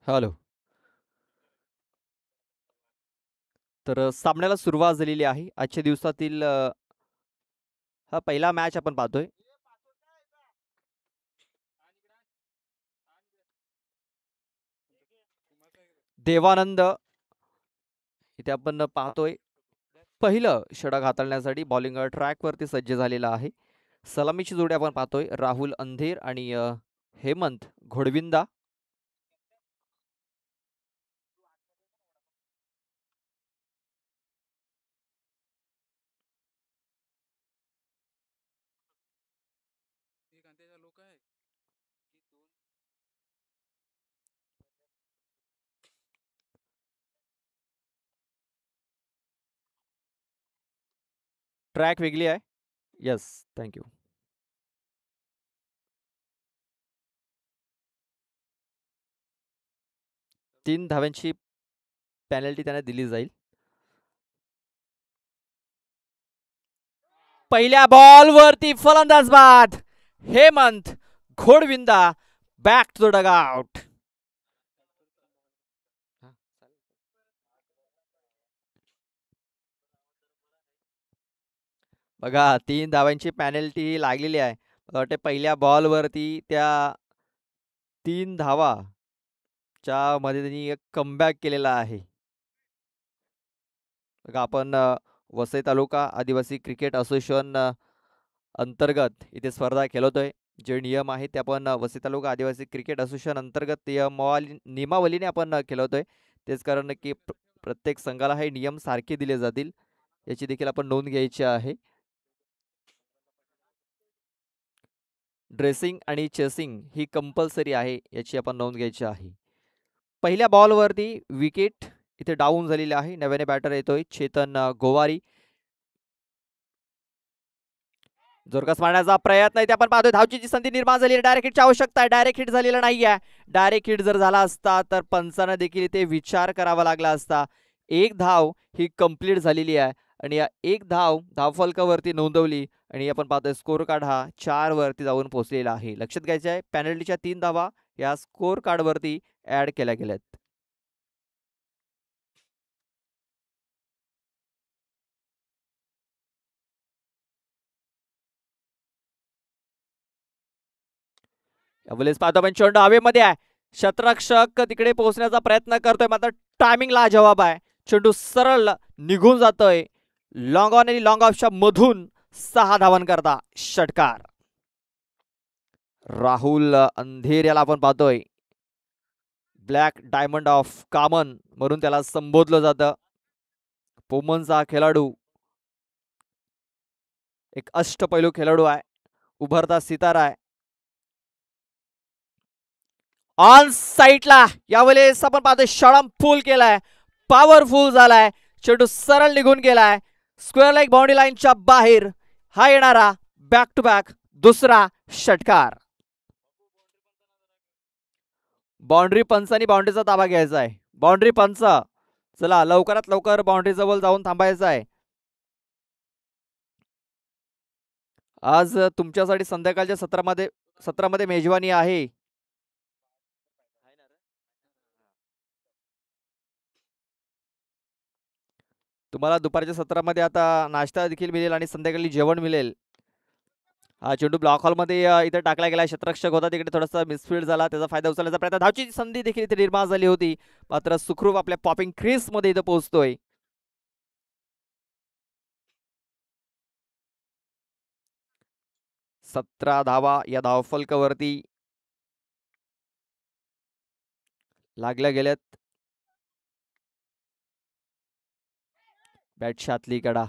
Hello. तर सामन्याला सुरुवात झालेली आहे. आजच्या दिवसातील हा पहिला मॅच आपण पाहतोय. देवानंद इथे आपण पाहतोय. पहिलं षटक हाताळण्यासाठी बॉलिंग ट्रॅकवरती सज्ज झालेला आहे. सलामीची जोडी आपण पाहतोय. राहुल अंधेर आणि हेमंत घोडविंदा. ट्रॅक वेगळी आहे. Yes, thank you. 3 धाव्यांची पॅनल्टी त्यांना दिली जाईल. पहिल्या बॉलवरती फलंदाज बाद. Hemant Ghodvinda back to the dugout. बघा, 3 धाव्यांची पॅनल्टी लागलेली आहे. मला वाटते पहिल्या बॉलवरती त्या 3 धावा च्या मध्ये त्यांनी एक कमबॅक केलेला आहे. बघा, आपण वसई तालुका आदिवासी क्रिकेट असोसिएशन अंतर्गत इथे स्पर्धा खेळवतोय. जे नियम आहेत ते आपण वसई तालुका आदिवासी क्रिकेट असोसिएशन अंतर्गत नियमावलीने आपण खेळवतोय. तेच कारण की प्रत्येक संघाला हे नियम सारखे दिले जातील याची देखील आपण नोंद घ्यायची आहे. ड्रेसिंग आणि चेसिंग ही कंपल्सरी आहे याची आपण नोंद घ्यायची आहे. पहिल्या बॉलवरती विकेट इथे डाऊन झालेली आहे. नव्याने बॅटर येतोय चेतन गोवारी. जोरकस मारण्याचा प्रयत्न इथे आपण पाहतोय. धावची जी संधी निर्माण झाली, डायरेक्ट हिटची आवश्यकता आहे. डायरेक्ट हिट झालेला नाहीये. डायरेक्ट हिट जर झाला असता तर पंचांना देखील इथे विचार करावा लागला असता. एक धाव ही कंप्लीट झालेली आहे आणि या एक धाव धावफलकावरती नोंदवली आणि आपण पाहतोय स्कोर कार्ड हा 4 वरती जाऊन पोहोचलेला आहे. लक्षात घ्यायचं आहे, पॅनल्टीच्या 3 धावा या स्कोर कार्ड वरती ऍड केल्या गेल्यात. यावेळेस पाहतो आपण चेंडू हवेमध्ये आहे. शतरक्षक तिकडे पोहोचण्याचा प्रयत्न करतोय, मात्र टायमिंग लाजवाब आहे. चेंडू सरळ निघून जातोय. लॉंग ऑन आणि लॉंग ऑफच्या मधून 6 धावांकरता षटकार. राहुल अंधेर याला आपण पाहतोय. ब्लॅक डायमंड ऑफ कामन म्हणून त्याला संबोधलं जातं. पोमनचा खेळाडू, एक अष्टपैलू खेळाडू आहे, उभरता सितारा आहे. ऑन साईडला यावेळेस आपण पाहतोय शॉर्ट फुल केलाय, पॉवरफुल झालाय. चेंडू सरळ निघून गेलाय स्क्वेअर लाईक बाउंड्री लाईनच्या बाहेर. हा येणारा बॅक टू बॅक दुसरा षटकार. बाउंड्री पंचांनी बाउंड्रीचा ताबा घ्यायचा आहे. बाउंड्री पंच, चला लवकरात लवकर बाउंड्री जवळ जाऊन थांबायचं आहे. आज तुमच्यासाठी संध्याकाळच्या सत्रामध्ये मेजवानी आहे. तुम्हाला दुपारच्या सत्रामध्ये आता नाश्ता देखील मिळेल आणि संध्याकाळी जेवण मिळेल. हा चेंडू ब्लॉक हॉलमध्ये इथे टाकला गेला. क्षेत्ररक्षक होता तिकडे थोडासा मिसफील्ड झाला, त्याचा फायदा उचलण्याचा प्रयत्न. धावची संधी देखील इथे निर्माण झाली होती, मात्र सुखरूप आपल्या पॉपिंग क्रीज मध्ये इथे पोहोचतोय. 17 धावा या धावफलकावरती लागल्या गेल्यात. बॅटच्या आतली कडा.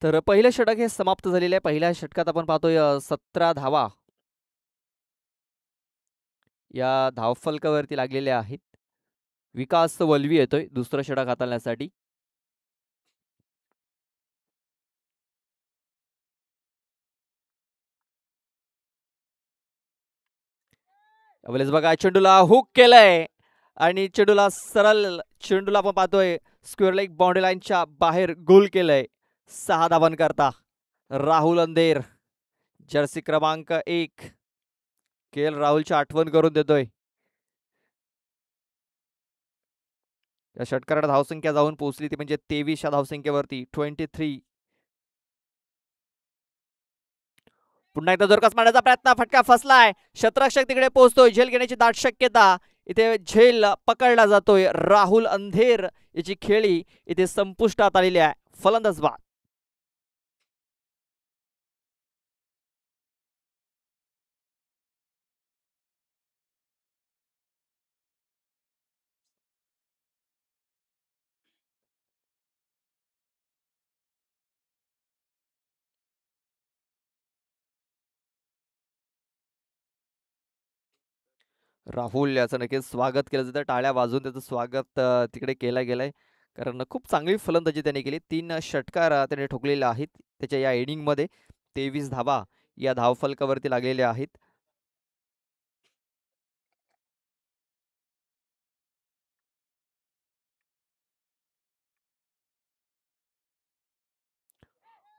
तर पहिलं षटक हे समाप्त झालेलं आहे. पहिल्या षटकात आपण पाहतोय 17 धावा या धावफलकावरती लागलेल्या आहेत. विकास वल्वी येतोय दुसरं षटक हाताळण्यासाठी. यावेळेस बघा चेंडूला हुक केलंय आणि चेंडूला आपण पाहतोय स्क्वेअर लेग बाउंड्री लाईनच्या बाहेर गोल केलंय. 6 धावांकरता राहुल अंधेर जर्सी क्रमांक 1 के एल राहुलची आठवण करून देतोय. या षटकाराला धावसंख्या जाऊन पोहोचली ती म्हणजे 23 या धावसंख्येवरती 23. पुन्हा एकदा जोरकस मारण्याचा प्रयत्न, फटका फसलाय. शतरक्षक तिकडे पोहोचतोय, झेल घेण्याची दाट शक्यता. इथे झेल पकडला जातोय. राहुल अंधेर याची खेळी इथे संपुष्टात आलेली आहे. फलंदाज बाद. राहुल याचं नक्कीच स्वागत केलं जातं. टाळ्या वाजवून त्याचं स्वागत तिकडे केलं गेलंय. कारण खूप चांगली फलंदाजी त्याने केली. 3 षटकार त्याने ठोकलेले आहेत त्याच्या या इनिंगमध्ये. 23 धावा या धावफलकावरती लागलेल्या आहेत.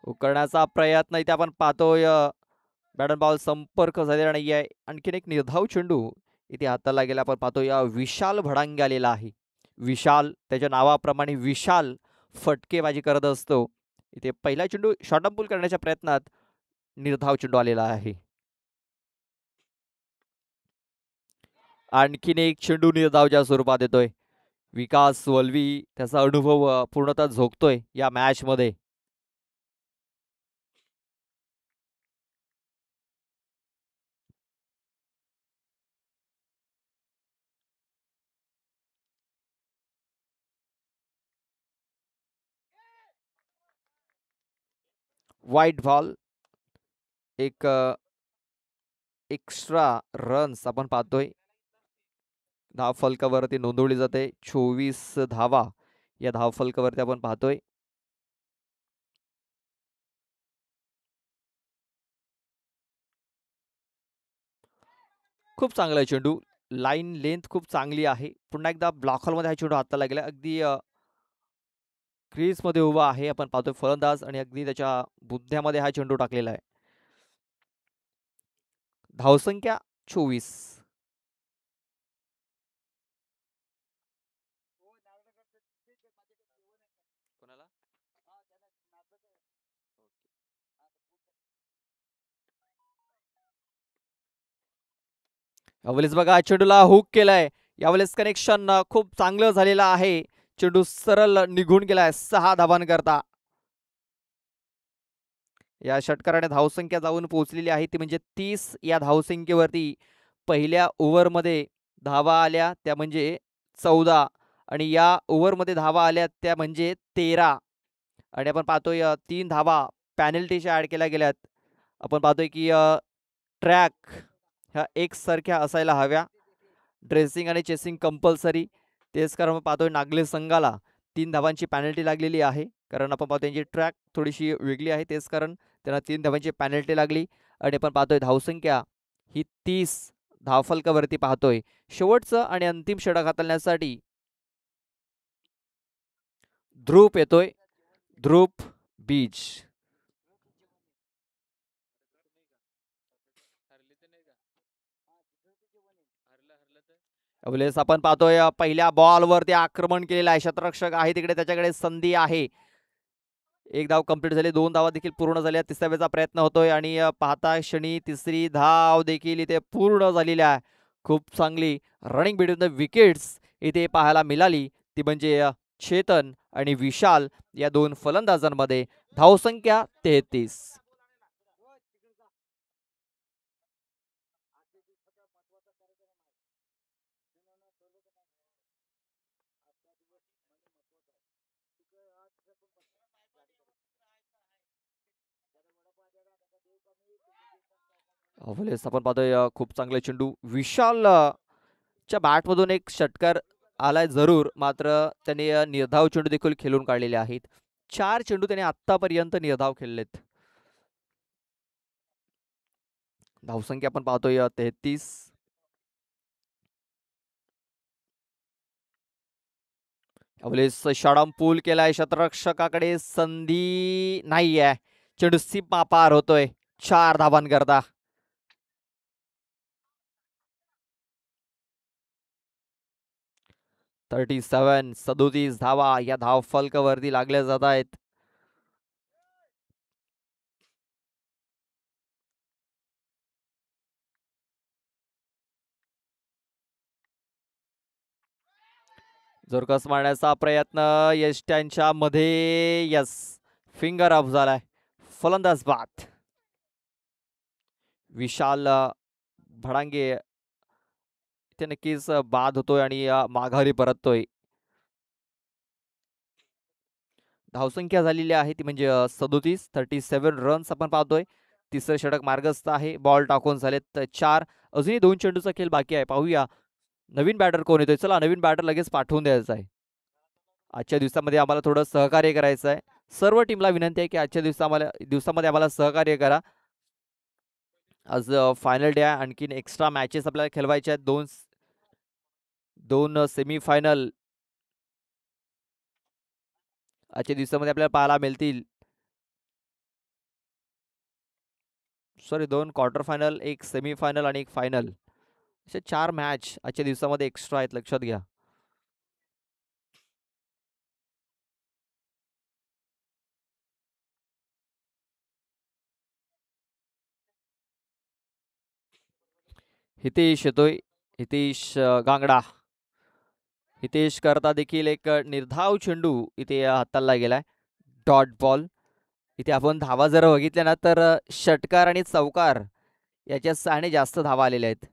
उकळण्याचा प्रयत्न इथे आपण पाहतोय. बॅट बॉल संपर्क झालेला नाही आहे. आणखीन एक निर्धाव चेंडू इथे हाताला गेला आपण पाहतो. या विशाल भडांगे आलेला आहे. विशाल त्याच्या नावाप्रमाणे विशाल फटकेबाजी करत असतो. इथे पहिला चेंडू शॉर्ट पुल करण्याच्या प्रयत्नात निर्धाव चेंडू आलेला आहे. आणखीन एक चेंडू निर्धावच्या स्वरूपात येतोय. विकास वल्वी त्याचा अनुभव पूर्णतः झोकतोय या मॅच मध्ये. White ball. एक एक्स्ट्रा रन्स आपण पाहतोय धावफलकावरती नोंदवली जाते. 24 धावा या धावफलकावरती आपण पाहतोय. खूप चांगला चेंडू. लाईन लेंथ खूप चांगली आहे. पुन्हा एकदा ब्लॉक हॉलमध्ये हा चेंडू हाताला गेला. अगदी क्रीजमध्ये उभा आहे आपण पाहतोय फलंदाज आणि अगदी त्याच्या बुद्ध्यामध्ये हा चेंडू टाकलेला आहे. धावसंख्या 24. यावेळेस बघा चेंडूला हुक केलाय. यावेळेस कनेक्शन खूप चांगलं झालेलं आहे. चेंडू सरळ निघून गेलाय 6 धावांकरता. या षटकाराने धावसंख्या जाऊन पोहोचलेली आहे ती म्हणजे 30 या धावसंख्येवरती. पहिल्या ओव्हरमध्ये धावा आल्या त्या म्हणजे 14 आणि या ओव्हरमध्ये धावा आल्या त्या म्हणजे 13. आणि आपण पाहतोय 3 धावा पॅनल्टीच्या ऍड केल्या गेल्यात. आपण पाहतोय की ट्रॅक ह्या एकसारख्या असायला हव्या. ड्रेसिंग आणि चेसिंग कंपल्सरी. तेच कारण आपण पाहतोय नागले संघाला 3 धावांची पॅनल्टी लागलेली आहे. कारण आपण पाहतो त्यांची ट्रॅक थोडीशी वेगळी आहे. तेच कारण त्यांना 3 धावांची पॅनल्टी लागली. आणि आपण पाहतोय धावसंख्या ही 30 धावफलकावरती पाहतोय. शेवटचं आणि अंतिम षटक हाताळण्यासाठी ध्रुप येतोय. ध्रुप बीज. यावेळेस आपण पाहतोय पहिल्या बॉलवरती आक्रमण केलेलं आहे. शतरक्षक आहे तिकडे त्याच्याकडे संधी आहे. एक धाव कंप्लीट झाली. 2 धावा देखील पूर्ण झाल्या. तिसऱ्या वेळेचा प्रयत्न होतोय आणि पाहता क्षणी तिसरी धाव देखील इथे पूर्ण झालेली आहे. खूप चांगली रनिंग बिटवीन द विकेट्स इथे पाहायला मिळाली. ती म्हणजे चेतन आणि विशाल या 2 फलंदाजांमध्ये. धावसंख्या 33. अवलेस आपण पाहतोय खूप चांगले चेंडू विशाल च्या बॅटमधून एक षटकार आलाय जरूर, मात्र त्यांनी निर्धाव चेंडू देखील खेळून काढलेले आहेत. 4 चेंडू त्याने आतापर्यंत निर्धाव खेळलेत. धावसंख्या आपण पाहतोय 33. अवलेस शॉटआउट पूल केलाय, शतरक्षकाकडे संधी नाहीये. चेंडू सीमा पार होतोय 4 धावांकरता. 37 धावा या धावफलकावरती लागल्या जात आहेत. जोरकस मारण्याचा प्रयत्न यष्ट्यांच्या मध्ये, यस, फिंगर ऑफ झालाय. फलंदाज बाद. विशाल भडांगे इथे नक्कीच बाद होतोय आणि माघारी परततोय. धावसंख्या झालेली आहे ती म्हणजे 37 रन्स आपण पाहतोय. तिसरं षटक मार्गस्थ आहे. बॉल टाकून झालेत 4. अजूनही 2 चेंडूचा खेळ बाकी आहे. पाहूया नवीन बॅटर कोण येतोय. चला नवीन बॅटर लगेच पाठवून द्यायचा आहे. आजच्या दिवसामध्ये आम्हाला थोडं सहकार्य करायचं आहे. सर्व टीमला विनंती आहे की आजच्या दिवसामध्ये आम्हाला सहकार्य करा. आज फायनल डे आहे. आणखीन एक्स्ट्रा मॅचेस आपल्याला खेळवायच्या आहेत. दोन सेमीफायनल आजच्या दिवसामध्ये आपल्याला पाहायला मिळतील. सॉरी, 2 क्वार्टर फायनल, एक सेमीफायनल आणि एक फायनल, असे 4 मॅच आजच्या दिवसामध्ये एक्स्ट्रा आहेत, लक्षात घ्या. हितेश येतोय. हितेश गांगडा. हितेश करता देखील एक निर्धाव चेंडू इथे हाताळला गेलाय. Dot ball. इथे आपण धावा जर बघितल्या ना तर षटकार आणि चौकार याच्या सहाने जास्त धावा आलेल्या आहेत.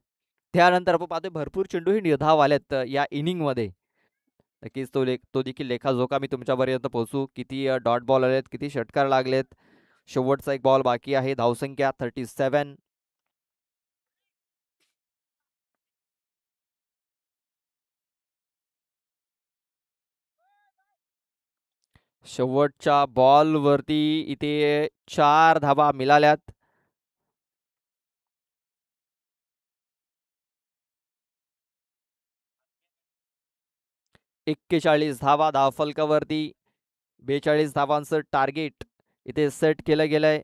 त्यानंतर आपण पाहतोय भरपूर चेंडू हे निर्धाव आलेत या इनिंगमध्ये. नक्कीच तो देखील लेखाजोखा मी तुमच्यापर्यंत पोहोचू. किती डॉट बॉल आलेत, किती षटकार लागलेत. शेवटचा एक बॉल बाकी आहे. धावसंख्या 37. शेवटच्या बॉलवरती इथे 4 धावा मिळाल्यात. एक्केचाळीस धावा धावफलकावरती. 42 धावांचं टार्गेट इथे सेट केलं गेलंय.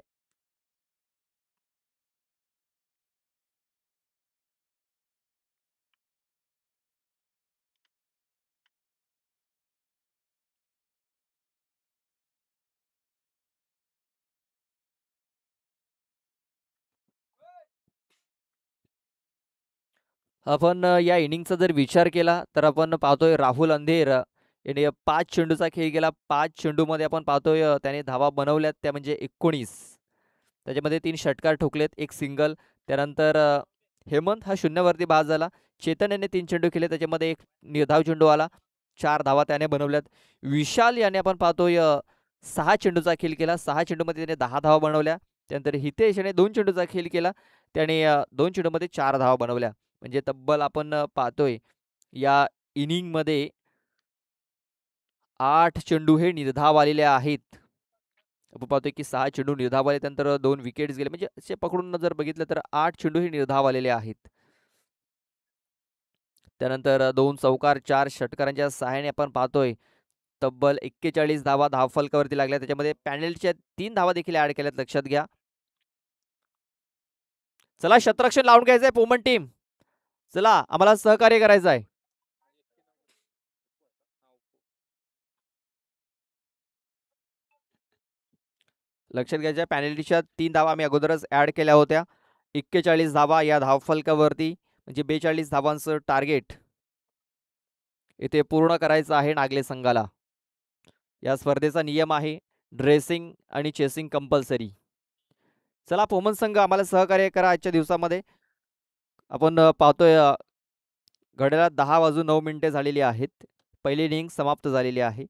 आपण या इनिंगचा जर विचार केला तर आपण पाहतोय राहुल अंधेर याने 5 चेंडूचा खेळ केला. 5 चेंडूमध्ये आपण पाहतोय त्याने धावा बनवल्यात त्या म्हणजे 19. त्याच्यामध्ये 3 षटकार ठोकलेत, एक सिंगल. त्यानंतर हेमंत हा शून्यावरती बाद झाला. चेतन याने 3 चेंडू खेळले, त्याच्यामध्ये एक निर्धाव चेंडू आला. 4 धावा त्याने बनवल्यात. विशाल याने आपण पाहतोय 6 चेंडूचा खेळ केला. 6 चेंडूमध्ये त्याने 10 धावा बनवल्या. त्यानंतर हितेश याने 2 चेंडूचा खेळ केला. त्याने 2 चेंडूमध्ये 4 धावा बनवल्या. म्हणजे तब्बल आपण पाहतोय या इनिंगमध्ये 8 चेंडू हे निर्धाव आलेले आहेत. आपण पाहतोय की 6 चेंडू निर्धाव आले, त्यानंतर 2 विकेट्स गेले. म्हणजे असे पकडून जर बघितलं तर 8 चेंडू हे निर्धाव आलेले आहेत. त्यानंतर 2 चौकार, 4 षटकारांच्या सहाय्याने आपण पाहतोय तब्बल 41 धावा धावफलकावरती लागल्या. त्याच्यामध्ये पॅनलच्या 3 धावा देखील ऍड केल्यात, लक्षात घ्या. चला शतरक्षण लावून घ्यायचंय पोमन टीम. चला आम्हाला सहकार्य करायचं आहे. लक्षात घ्यायच्या पॅनल्टीच्या 3 धावा आम्ही अगोदरच ऍड केल्या होत्या. 41 धावा या धावफलकावरती, म्हणजे 42 धावांचं टार्गेट इथे पूर्ण करायचं आहे नागले संघाला. या स्पर्धेचा नियम आहे ड्रेसिंग आणि चेसिंग कंपल्सरी. चला पोमन संघ आम्हाला सहकार्य करा आजच्या दिवसामध्ये. आपण पाहतोय घड्याळात 10:09 झालेली आहेत. पहिली इनिंग समाप्त झालेली आहे.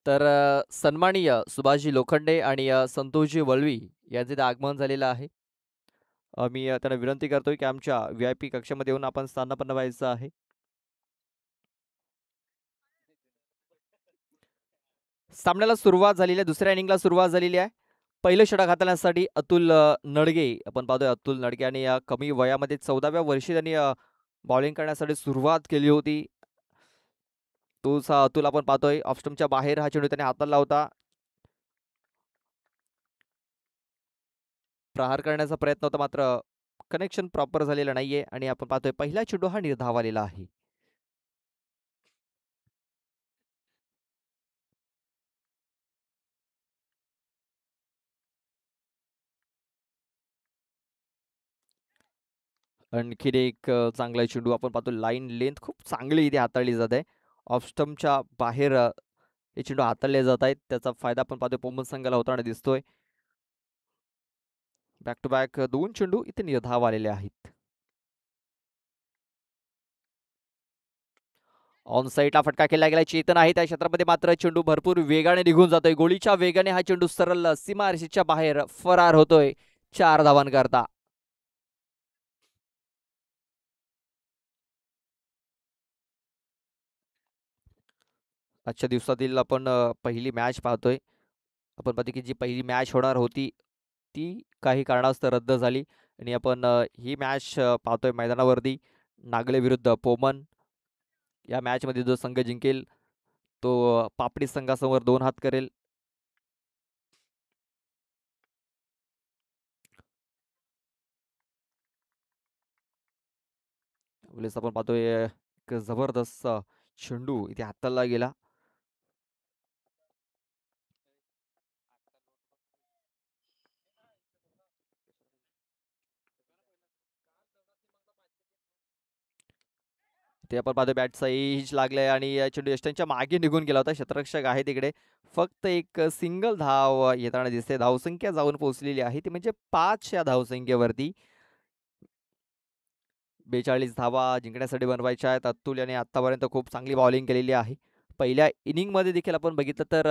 तर सन्माननीय सुभाषजी लोखंडे आणि संतोषजी वळवी यांचे इथे आगमन झालेलं आहे. मी त्यांना विनंती करतोय की आमच्या व्ही-आय-पी कक्षामध्ये येऊन आपण स्थानापन्न व्हायचं आहे. सामन्याला सुरुवात झालेली आहे. दुसऱ्या इनिंगला सुरुवात झालेली आहे. पहिलं षटक हाताळण्यासाठी अतुल नडगे आपण पाहतोय अतुल नडगे आणि कमी वयामध्ये 14व्या वर्षी त्यांनी बॉलिंग करण्यासाठी सुरुवात केली होती. तोच अतुल आपण पाहतोय ऑफ स्टंपच्या बाहेर हा चेंडू त्याने हाताळला होता. प्रहार करण्याचा प्रयत्न होता मात्र कनेक्शन प्रॉपर झालेलं नाहीये आणि आपण पाहतोय पहिला चेंडू हा निर्धावलेला आहे. आणखीन एक चांगला चेंडू आपण पाहतो लाईन लेंथ खूप चांगली इथे हाताळली जात आहे. ऑफ स्टंपच्या बाहेर हे चेंडू हाताळले जात आहेत. त्याचा फायदा आपण पाहतोय पोमन संघाला होताना दिसतोय. बॅक टू बॅक 2 चेंडू इथे निर्धाव आलेले आहेत. ऑन साईडला फटका केला गेला. चेतन आहे त्या क्षेत्रामध्ये मात्र चेंडू भरपूर वेगाने निघून जातोय. गोळीच्या वेगाने हा चेंडू सरळ सीमारेषेच्या बाहेर फरार होतोय 4 धावांकरता. आजच्या दिवसातील आपण पहिली मॅच पाहतोय. आपण पाहतो की जी पहिली मॅच होणार होती ती काही कारणास्तव रद्द झाली आणि आपण ही मॅच पाहतोय मैदानावरती नागले विरुद्ध पोमन. या मॅचमध्ये जो संघ जिंकेल तो पापडी संघासमोर 2 हात करेल. वेळेस आपण पाहतोय एक जबरदस्त चेंडू इथे हाताळला गेला. ते आपण पाहतोय बॅटचा एज लागलाय आणि चेंडू यष्टांच्या मागे निघून गेला होता. क्षेत्ररक्षक आहे तिकडे. फक्त एक सिंगल धाव येताना दिसते. धावसंख्या जाऊन पोहोचलेली आहे ती म्हणजे 5 या धावसंख्येवरती. 42 धावा जिंकण्यासाठी बनवायच्या आहेत. अतुल याने आतापर्यंत खूप चांगली बॉलिंग केलेली आहे. पहिल्या इनिंगमध्ये देखील आपण बघितलं तर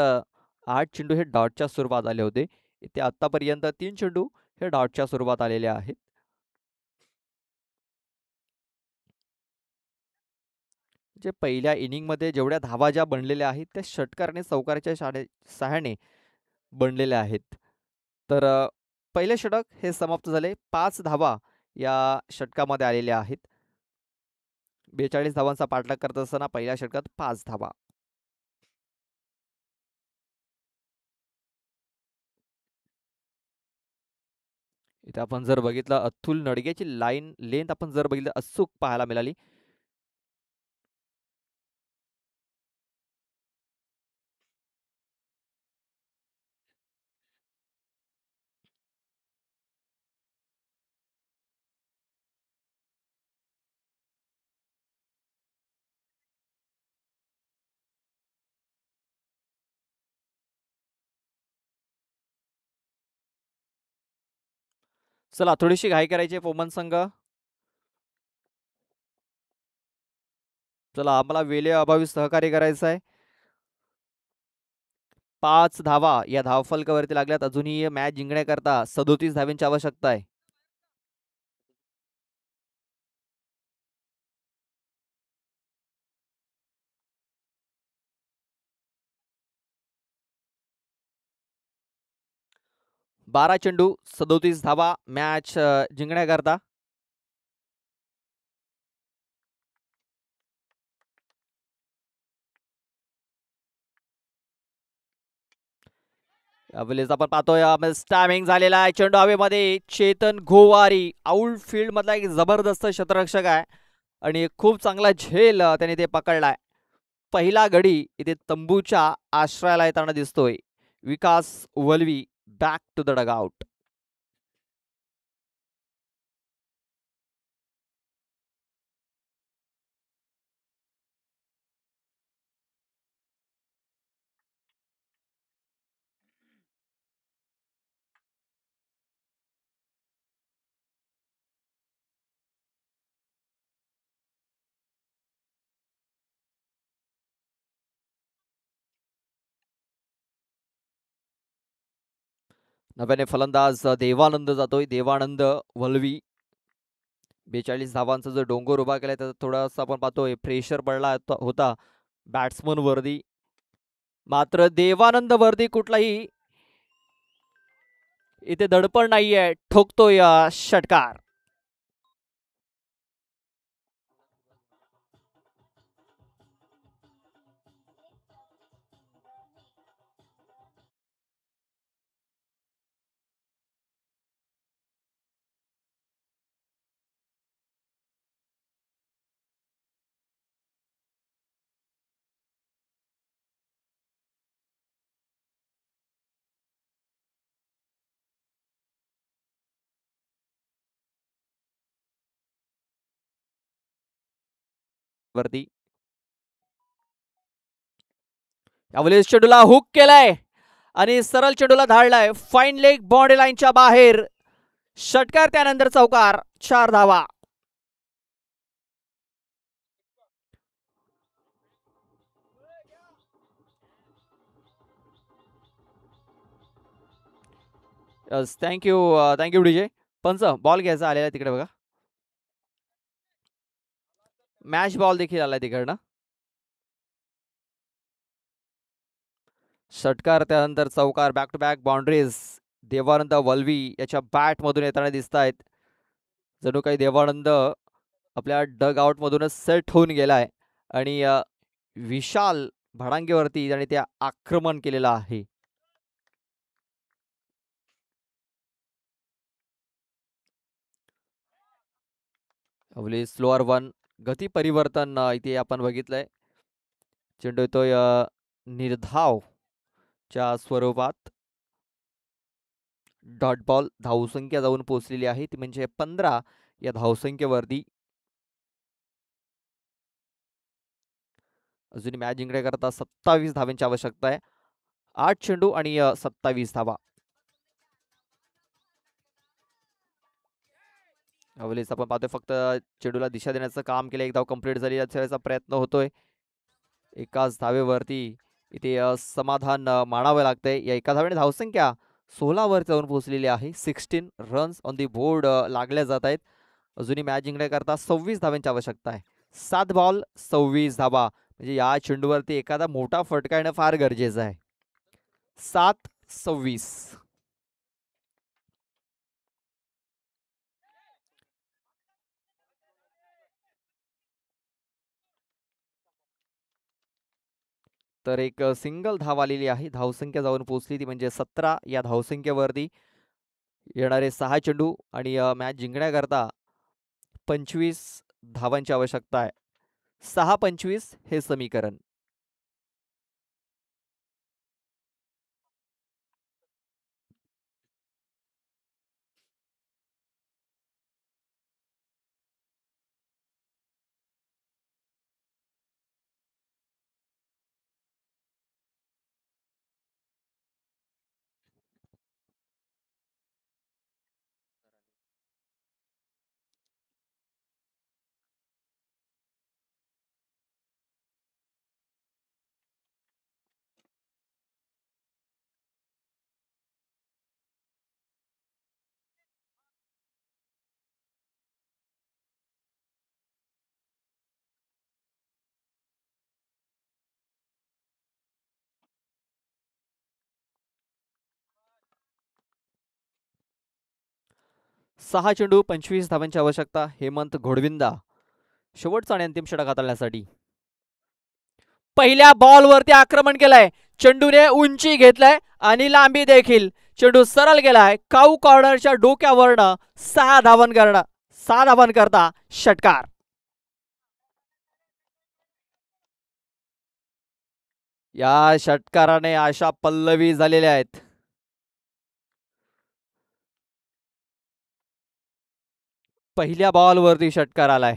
8 चेंडू हे डॉटच्या स्वरूपात आले होते. इथे आतापर्यंत 3 चेंडू हे डॉटच्या स्वरूपात आलेले आहेत. जे पहिल्या इनिंगमध्ये जेवढ्या धावा ज्या बनलेल्या आहेत त्या षटकार आणि चौकाराच्या सहाय्याने बनलेल्या आहेत. तर पहिले षटक हे समाप्त झाले. 5 धावा या षटकामध्ये आलेल्या आहेत. 42 धावांचा पाठलाग करत असताना पहिल्या षटकात 5 धावा. इथे आपण जर बघितलं अतुल नडगेची लाईन लेंथ आपण जर बघितलं अचूक पाहायला मिळाली. चला थोडीशी घाई करायची पोमन संघ. चला आम्हाला वेळेअभावी सहकार्य करायचं आहे. 5 धावा या धावफलकावरती लागल्यात. अजूनही मॅच जिंकण्याकरता 37 धावांची आवश्यकता आहे. बारा चेंडू 37 धावा मॅच जिंकण्याकरता. यावेळेस आपण पाहतोय स्टॅमिंग झालेला आहे. चेंडू हवेमध्ये चेतन गोवारी आउटफील्ड मधला एक जबरदस्त क्षेत्ररक्षक आहे आणि खूप चांगला झेल त्याने ते पकडलाय. पहिला गडी इथे तंबूच्या आश्रयाला येताना दिसतोय. Vikas Valvi back to the dugout. नव्याने फलंदाज देवानंद जातोय. देवानंद वलवी 42 धावांचा जो डोंगर उभा केलाय त्याचा थोडासा आपण पाहतोय प्रेशर पडला होता बॅट्समन वरती. मात्र देवानंद वरती कुठलाही इथे दडपण नाहीये. ठोकतोय षटकार. वरती यावेळी चेंडूला हुक केलाय आणि सरळ चेंडूला धाडलाय फाईन लेग बाउंड्री लाईनच्या बाहेर. षटकार त्यानंतर चौकार. 4 धावा. Yes thank you thank you DJ. पंच बॉल घ्यायचा आलेला तिकडे बघा. मॅच बॉल देखील आलाय तिकडनं. षटकार त्यानंतर चौकार. Back to back boundaries Devanand Valvi याच्या बॅट मधून येताना दिसत आहेत. जणू काही देवानंद आपल्या डग आउट मधूनच सेट होऊन गेलाय आणि विशाल भडांगेवरती आणि त्या आक्रमण केलेलं आहे. अवली स्लोअर वन. गती परिवर्तन इथे आपण बघितलंय. चेंडू येतोय निर्धाव च्या स्वरूपात. Dot ball. धावसंख्या जाऊन पोहोचलेली आहे ती म्हणजे 15 या धावसंख्येवरती. अजून मॅच जिंकण्याकरता 27 धावांची आवश्यकता आहे. 8 चेंडू आणि 27 धावा. अवलीच आपण पाहतोय फक्त चेंडूला दिशा देण्याचं काम केलं. एक धाव कंप्लीट झाली याचा प्रयत्न होतोय. एकाच धावेवरती इथे समाधान मानावं लागतंय. या एका धावेने धावसंख्या 16 वर जाऊन पोहोचलेली आहे. 16 रन्स ऑन दी बोर्ड लागल्या जात आहेत. अजूनही मॅच जिंकण्याकरता 26 धावांची आवश्यकता आहे. 7 बॉल 26 धावा. म्हणजे या चेंडूवरती एखादा मोठा फटका येणं फार गरजेचं आहे. 7-26. तर एक सिंगल धाव आलेली आहे. धावसंख्या जाऊन पोहोचली ती म्हणजे 17 या धावसंख्येवरती. येणारे 6 चेंडू आणि मॅच जिंकण्याकरता 25 धावांची आवश्यकता आहे. 6-25 हे समीकरण. सहा चेंडू 25 धावांची आवश्यकता. हेमंत घोडविंदा शेवटचा आणि अंतिम षटक हाताळण्यासाठी. पहिल्या बॉलवरती आक्रमण केलंय. चेंडूने उंची घेतलाय आणि लांबी देखील. चेंडू सरळ गेलाय काऊ कॉर्नरच्या डोक्यावरनं. 6 धावन करता षटकार. या षटकाराने आशा पल्लवी झालेल्या आहेत. पहिल्या बॉलवरती षटकार आलाय.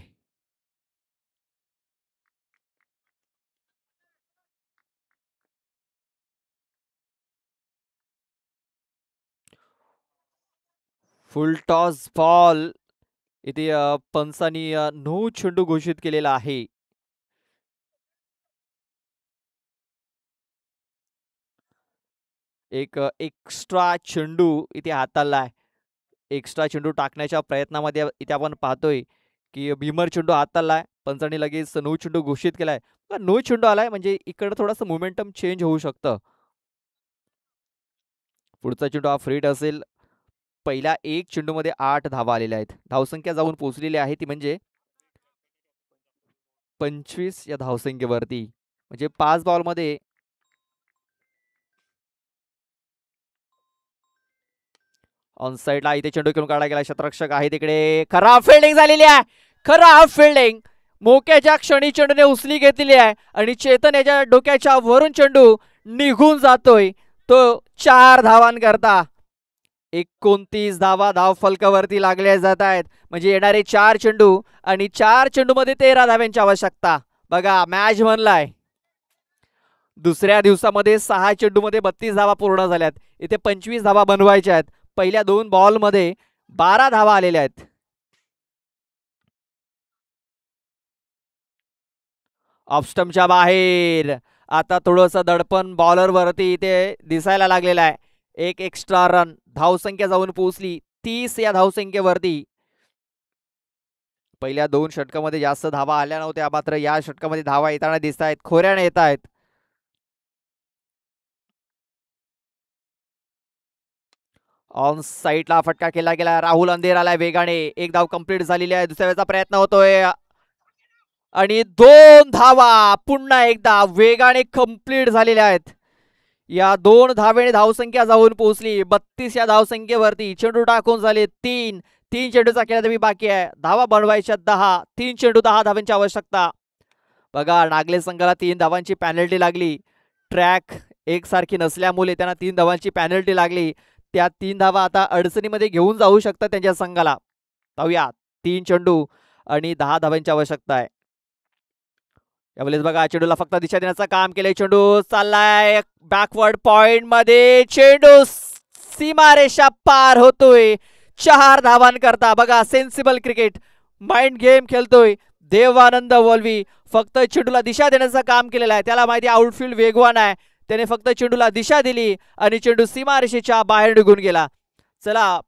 फुल टॉस बॉल. इथे पंचांनी नो चेंडू घोषित केलेला आहे. एक एक्स्ट्रा चेंडू इथे हाताळलाय. एक्स्ट्रा चेंडू टाकण्याच्या प्रयत्नामध्ये इथे आपण पाहतोय की भीमर चेंडू हाताळलाय. पंचांनी लगेच नो चेंडू घोषित केलाय. नो चेंडू आलाय म्हणजे इकडे थोडंसं मोमेंटम चेंज होऊ शकतं. पुढचा चेंडू हा फ्रीट असेल. पहिल्या 1 चेंडूमध्ये 8 धावा आलेल्या आहेत. धावसंख्या जाऊन पोहोचलेली आहे ती म्हणजे 25 या धावसंख्येवरती. म्हणजे 5 बॉलमध्ये ऑन साइडला इथे चेंडू खेळून काढला गेला. क्षेत्ररक्षक आहे तिकडे. खराब फिल्डिंग झालेली आहे. खराब फिल्डिंग. मोक्याच्या क्षणी चेंडूने उचली घेतलेली आहे आणि चेतन याच्या डोक्याच्या वरून चेंडू निघून जातोय. तो 4 धावांकरता 29 धावा धाव फलकावरती लागल्या जात आहेत. म्हणजे येणारे 4 चेंडू आणि 4 चेंडूमध्ये 13 धाव्यांची आवश्यकता. बघा मॅच म्हणलाय. दुसऱ्या दिवसामध्ये 6 चेंडूमध्ये 32 धावा पूर्ण झाल्यात. इथे 25 धावा बनवायच्या आहेत. पहिल्या 2 बॉलमध्ये 12 धावा आलेल्या आहेत. ऑफस्टम्पच्या बाहेर. आता थोडंसं दडपण बॉलर वरती इथे दिसायला लागलेलं आहे. एक एक्स्ट्रा रन. धावसंख्या जाऊन पोहोचली 30 या धावसंख्येवरती. पहिल्या 2 षटकामध्ये जास्त धावा आल्या नव्हत्या, मात्र या षटकामध्ये धावा येताना दिसत आहेत. खोऱ्याने येत आहेत. ऑन साइडला फटका केला गेला. राहुल अंधेर आलाय वेगाने. 1 धाव कंप्लीट झालेली आहे. दुसऱ्या वेळेचा प्रयत्न होतोय आणि 2 धावा पुन्हा एकदा वेगाने कंप्लीट झालेल्या आहेत. या 2 धावेने धावसंख्या जाऊन पोहोचली 32 या धावसंख्येवरती. चेंडू टाकून झाले 3 चेंडूचा खेळ तरी बाकी आहे. धावा बनवायच्या 10. 3 चेंडू 10 धावांची आवश्यकता. बघा नागले संघाला 3 धावांची पॅनल्टी लागली. ट्रॅक एकसारखी नसल्यामुळे त्यांना 3 धावांची पॅनल्टी लागली. त्या 3 धावा आता अडचणीमध्ये घेऊन जाऊ शकतात त्यांच्या संघाला. पाहूया 3 चेंडू आणि 10 धावांची आवश्यकता आहे. यावेळेस बघा चेंडूला फक्त दिशा देण्याचं काम केलंय. चेंडू चाललाय बॅकवर्ड पॉइंट मध्ये. चेंडू सीमारेषा पार होतोय 4 धावांकरता. बघा सेन्सिबल क्रिकेट माइंड गेम खेळतोय देवानंद वल्वी. फक्त चेंडूला दिशा देण्याचं काम केलेलं आहे. त्याला माहिती आउटफील्ड वेगवान आहे. त्याने फक्त चेंडूला दिशा दिली आणि चेंडू सीमारेषेच्या बाहेर निघून गेला. चला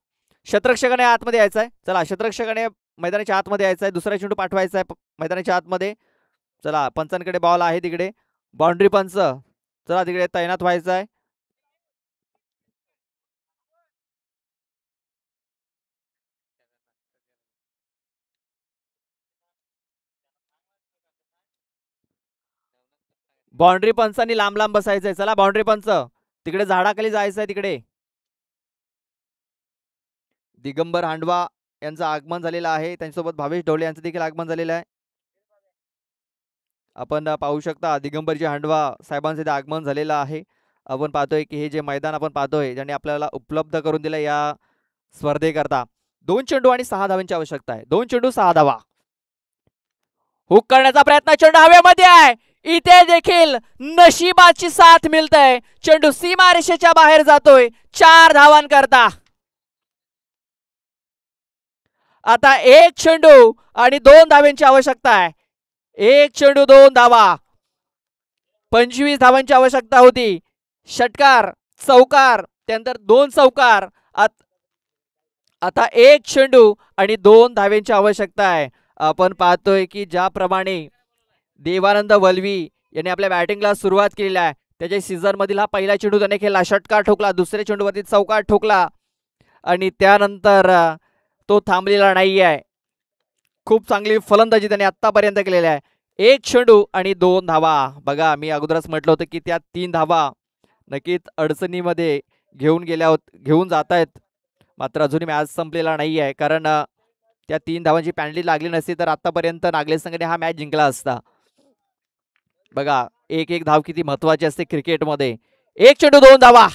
क्षेत्ररक्षकाने आतमध्ये यायचंय. चला क्षेत्ररक्षकाने मैदानाच्या आतमध्ये यायचंय. दुसरा चेंडू पाठवायचा आहे मैदानाच्या आतमध्ये. चला पंचांकडे बॉल आहे तिकडे. बाउंड्री पंच चला तिकडे तैनात व्हायचं आहे. बाउंड्री पंचांनी लांब लांब बसायचंय. चला बाउंड्री पंच तिकडे झाडाखाली जायचंय. तिकडे दिगंबर हांडवा यांचं आगमन झालेलं आहे. त्यांच्यासोबत भावेश ढवळे यांचं देखील आगमन झालेलं आहे. आपण पाहू शकता दिगंबरजी हांडवा साहेबांचे आगमन झालेलं आहे. आपण पाहतोय की हे जे मैदान आपण पाहतोय ज्यांनी आपल्याला उपलब्ध करून दिलं या स्पर्धेकरता. 2 चेंडू आणि 6 धावांची आवश्यकता आहे. 2 चेंडू 6 धावा. हुक करण्याचा प्रयत्न. चेंडू हवेमध्ये आहे. इथे देखील नशिबाची साथ मिळते. चेंडू सीमारेषेच्या बाहेर जातोय 4 धावांकरता. आता 1 चेंडू आणि 2 धावांची आवश्यकता आहे. 1 चेंडू 2 धावा. 25 धावांची आवश्यकता होती. षटकार चौकार त्यानंतर 2 चौकार. आता 1 चेंडू आणि 2 धावांची आवश्यकता आहे. आपण पाहतोय की ज्याप्रमाणे देवानंद वल्वी यांनी आपल्या बॅटिंगला सुरुवात केलेली आहे. त्याच्या सीझन मधील हा पहिला चेंडू त्याने खेळला. षटकार ठोकला. दुसऱ्या चेंडूवरती चौकार ठोकला आणि त्यानंतर तो थांबलेला नाही आहे. खूप चांगली फलंदाजी त्याने आतापर्यंत केलेली आहे. 1 चेंडू आणि 2 धावा. बघा मी अगोदरच म्हटलं होतं की त्या 3 धावा नक्कीच अडचणीमध्ये घेऊन जात आहेत. मात्र अजूनही मॅच संपलेला नाही आहे. कारण त्या 3 धावांची पॅनल्टी लागली नसती तर आतापर्यंत नागले संघाने हा मॅच जिंकला असता. बघा एक धाव किती महत्वाची असते क्रिकेटमध्ये. 1 चेंडू 2 धावा.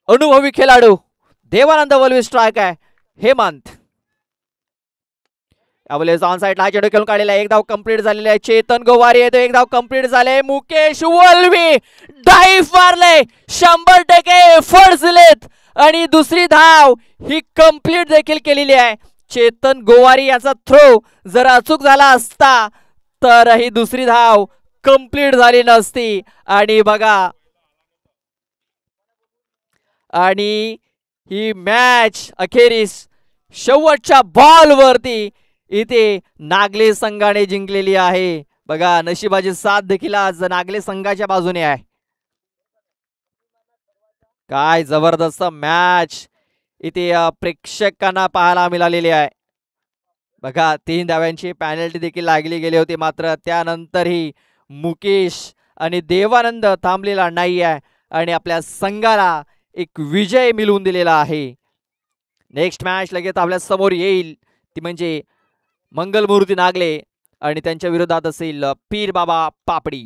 अनुभवी खेळाडू देवानंद वल्वी स्ट्राईक आहे. हेमंत यावेळेस ऑन साइडला चेंडू खेळून काढलेला. 1 धाव कंप्लीट झालेला आहे. चेतन गोवारी येतो. 1 धाव कंप्लीट झाले. मुकेश वल्वी डाईव्ह मारले. 100% एफर्ट्स दिलेत आणि दुसरी धाव ही कंप्लीट देखील केलेली आहे. चेतन गोवारी याचा थ्रो जर अचूक झाला असता तर ही दुसरी धाव कंप्लीट झाली नसती. आणि बघा आणि ही मॅच अखेरीस शेवटच्या बॉलवरती इथे नागले संघाने जिंकलेली आहे. बघा नशिबाची साथ देखील आज नागले संघाच्या बाजूने आहे. काय जबरदस्त मॅच इथे प्रेक्षकांना पाहायला मिळालेली आहे. बघा 3 धाव्यांची पॅनल्टी देखील लागली गेली होती, मात्र त्यानंतरही मुकेश आणि देवानंद थांबलेला नाही आहे आणि आपल्या संघाला एक विजय मिळवून दिलेला आहे. नेक्स्ट मॅच लगेच आपल्या समोर येईल, ती म्हणजे मंगलमूर्ती नागले आणि त्यांच्या विरोधात असेल पीर बाबा पापडी.